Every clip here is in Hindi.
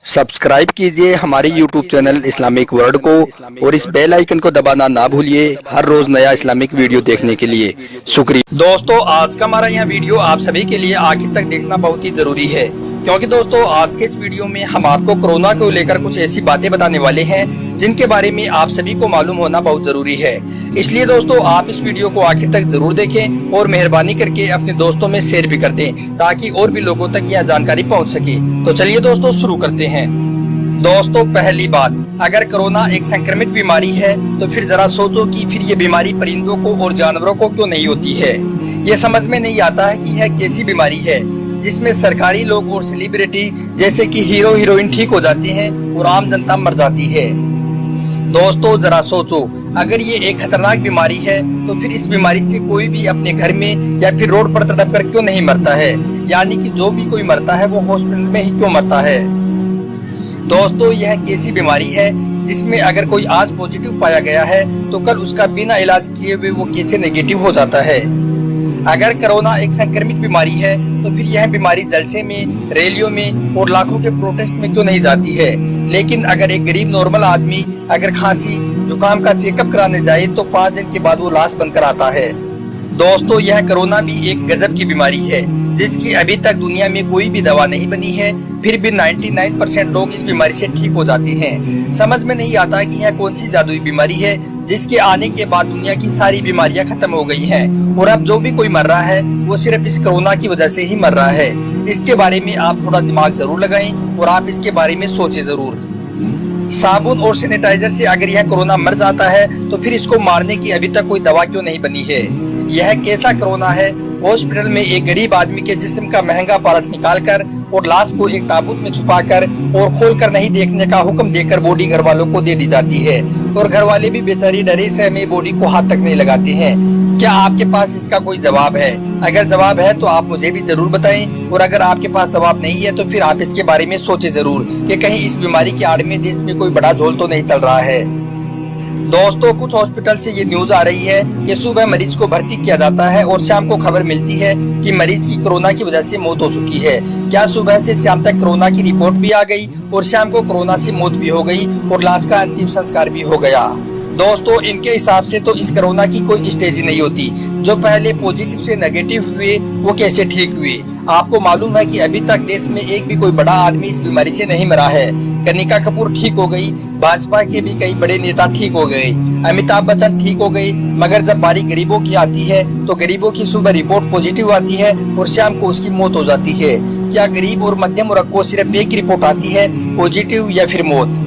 सब्सक्राइब कीजिए हमारे YouTube चैनल इस्लामिक वर्ल्ड को और इस बेल आइकन को दबाना ना भूलिए हर रोज नया इस्लामिक वीडियो देखने के लिए। शुक्रिया। दोस्तों, आज का हमारा यह वीडियो आप सभी के लिए आखिर तक देखना बहुत ही जरूरी है, क्योंकि दोस्तों आज के इस वीडियो में हम आपको कोरोना को लेकर कुछ ऐसी बातें बताने वाले हैं जिनके बारे में आप सभी को मालूम होना बहुत जरूरी है। इसलिए दोस्तों आप इस वीडियो को आखिर तक जरूर देखें और मेहरबानी करके अपने दोस्तों में शेयर भी कर दें ताकि और भी लोगों तक यह जानकारी पहुंच सके। तो चलिए दोस्तों शुरू करते हैं। दोस्तों, पहली बात, अगर कोरोना एक संक्रमित बीमारी है तो फिर जरा सोचो कि फिर ये बीमारी परिंदों को और जानवरों को क्यों नहीं होती है। ये समझ में नहीं आता है कि यह कैसी बीमारी है जिसमें सरकारी लोग और सेलिब्रिटी जैसे कि हीरो हीरोइन ठीक हो जाते हैं और आम जनता मर जाती है। दोस्तों जरा सोचो, अगर ये एक खतरनाक बीमारी है तो फिर इस बीमारी से कोई भी अपने घर में या फिर रोड पर तड़प कर क्यों नहीं मरता है, यानी कि जो भी कोई मरता है वो हॉस्पिटल में ही क्यों मरता है। दोस्तों यह कैसी बीमारी है जिसमें अगर कोई आज पॉजिटिव पाया गया है तो कल उसका बिना इलाज किए हुए वो कैसे नेगेटिव हो जाता है। अगर कोरोना एक संक्रमित बीमारी है तो फिर यह बीमारी जलसे में, रैलियों में और लाखों के प्रोटेस्ट में क्यों नहीं जाती है, लेकिन अगर एक गरीब नॉर्मल आदमी अगर खांसी जुकाम का चेकअप कराने जाए तो 5 दिन के बाद वो लाश बनकर आता है। दोस्तों यह कोरोना भी एक गजब की बीमारी है जिसकी अभी तक दुनिया में कोई भी दवा नहीं बनी है, फिर भी 99% लोग इस बीमारी से ठीक हो जाते हैं। समझ में नहीं आता कि यह कौन सी जादुई बीमारी है जिसके आने के बाद दुनिया की सारी बीमारियां खत्म हो गई हैं और अब जो भी कोई मर रहा है वो सिर्फ इस कोरोना की वजह से ही मर रहा है। इसके बारे में आप थोड़ा दिमाग जरूर लगाएं और आप इसके बारे में सोचें जरूर। साबुन और सैनिटाइजर से अगर यह कोरोना मर जाता है तो फिर इसको मारने की अभी तक कोई दवा क्यों नहीं बनी है। यह कैसा कोरोना है, हॉस्पिटल में एक गरीब आदमी के जिस्म का महंगा पार्ट निकालकर और लाश को एक ताबूत में छुपाकर और खोलकर नहीं देखने का हुक्म देकर बॉडी घर वालों को दे दी जाती है और घर वाले भी बेचारी डरे सहमे बॉडी को हाथ तक नहीं लगाते हैं। क्या आपके पास इसका कोई जवाब है? अगर जवाब है तो आप मुझे भी जरूर बताएं, और अगर आपके पास जवाब नहीं है तो फिर आप इसके बारे में सोचें जरूर कि कहीं इस बीमारी के आड़ में देश में कोई बड़ा झोल तो नहीं चल रहा है। दोस्तों कुछ हॉस्पिटल से ये न्यूज आ रही है कि सुबह मरीज को भर्ती किया जाता है और शाम को खबर मिलती है कि मरीज की कोरोना की वजह से मौत हो चुकी है। क्या सुबह से शाम तक कोरोना की रिपोर्ट भी आ गई और शाम को कोरोना से मौत भी हो गई और लाश का अंतिम संस्कार भी हो गया? दोस्तों इनके हिसाब से तो इस कोरोना की कोई स्टेज ही नहीं होती। जो पहले पॉजिटिव से नेगेटिव हुए वो कैसे ठीक हुए? आपको मालूम है कि अभी तक देश में एक भी कोई बड़ा आदमी इस बीमारी से नहीं मरा है। कनिका कपूर ठीक हो गई, भाजपा के भी कई बड़े नेता ठीक हो गए, अमिताभ बच्चन ठीक हो गए, मगर जब बारी गरीबों की आती है तो गरीबों की सुबह रिपोर्ट पॉजिटिव आती है और शाम को उसकी मौत हो जाती है। क्या गरीब और मध्यम वर्ग को सिर्फ एक रिपोर्ट आती है, पॉजिटिव या फिर मौत?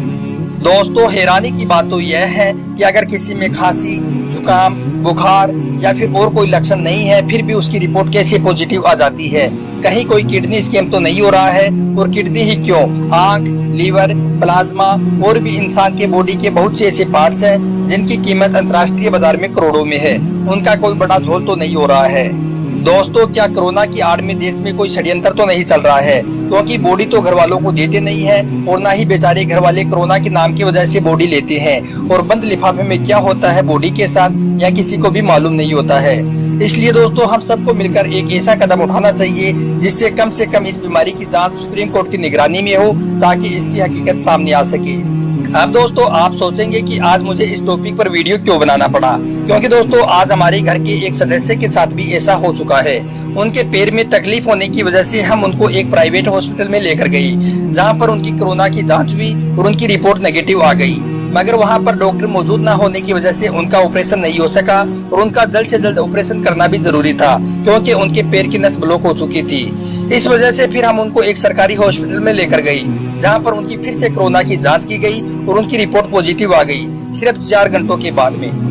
दोस्तों हैरानी की बात तो यह है कि अगर किसी में खांसी, जुकाम, बुखार या फिर और कोई लक्षण नहीं है फिर भी उसकी रिपोर्ट कैसे पॉजिटिव आ जाती है। कहीं कोई किडनी स्कैम तो नहीं हो रहा है? और किडनी ही क्यों, आंख, लीवर, प्लाज्मा और भी इंसान के बॉडी के बहुत से ऐसे पार्ट्स हैं जिनकी कीमत अंतर्राष्ट्रीय बाजार में करोड़ों में है, उनका कोई बड़ा झोल तो नहीं हो रहा है। दोस्तों क्या कोरोना की आड़ में देश में कोई षड्यंत्र तो नहीं चल रहा है? क्योंकि बॉडी तो घर वालों को देते नहीं है और ना ही बेचारे घर वाले कोरोना के नाम की वजह से बॉडी लेते हैं, और बंद लिफाफे में क्या होता है बॉडी के साथ या किसी को भी मालूम नहीं होता है। इसलिए दोस्तों हम सबको मिलकर एक ऐसा कदम उठाना चाहिए जिससे कम से कम इस बीमारी की जांच सुप्रीम कोर्ट की निगरानी में हो ताकि इसकी हकीकत सामने आ सके। अब दोस्तों आप सोचेंगे कि आज मुझे इस टॉपिक पर वीडियो क्यों बनाना पड़ा, क्योंकि दोस्तों आज हमारे घर के एक सदस्य के साथ भी ऐसा हो चुका है। उनके पैर में तकलीफ होने की वजह से हम उनको एक प्राइवेट हॉस्पिटल में लेकर गए जहां पर उनकी कोरोना की जांच हुई और उनकी रिपोर्ट नेगेटिव आ गई, मगर वहां पर डॉक्टर मौजूद न होने की वजह से उनका ऑपरेशन नहीं हो सका और उनका जल्द से जल्द ऑपरेशन करना भी जरूरी था क्योंकि उनके पैर की नस ब्लॉक हो चुकी थी। इस वजह से फिर हम उनको एक सरकारी हॉस्पिटल में लेकर गए जहां पर उनकी फिर से कोरोना की जांच की गई और उनकी रिपोर्ट पॉजिटिव आ गई सिर्फ 4 घंटों के बाद में।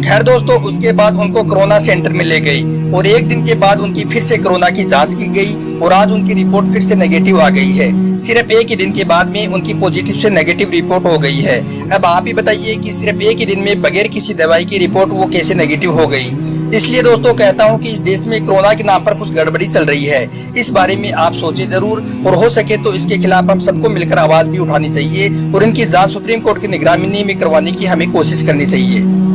खैर दोस्तों उसके बाद उनको कोरोना सेंटर में ले गई और 1 दिन के बाद उनकी फिर से कोरोना की जांच की गई और आज उनकी रिपोर्ट फिर से नेगेटिव आ गई है। सिर्फ 1 ही दिन के बाद में उनकी पॉजिटिव से नेगेटिव रिपोर्ट हो गई है। अब आप ही बताइए कि सिर्फ 1 ही दिन में बगैर किसी दवाई की रिपोर्ट वो कैसे नेगेटिव हो गई। इसलिए दोस्तों कहता हूं कि इस देश में कोरोना के नाम पर कुछ गड़बड़ी चल रही है। इस बारे में आप सोचें जरूर और हो सके तो इसके खिलाफ हम सबको मिलकर आवाज भी उठानी चाहिए और इनकी जांच सुप्रीम कोर्ट की निगरानी में करवाने की हमें कोशिश करनी चाहिए।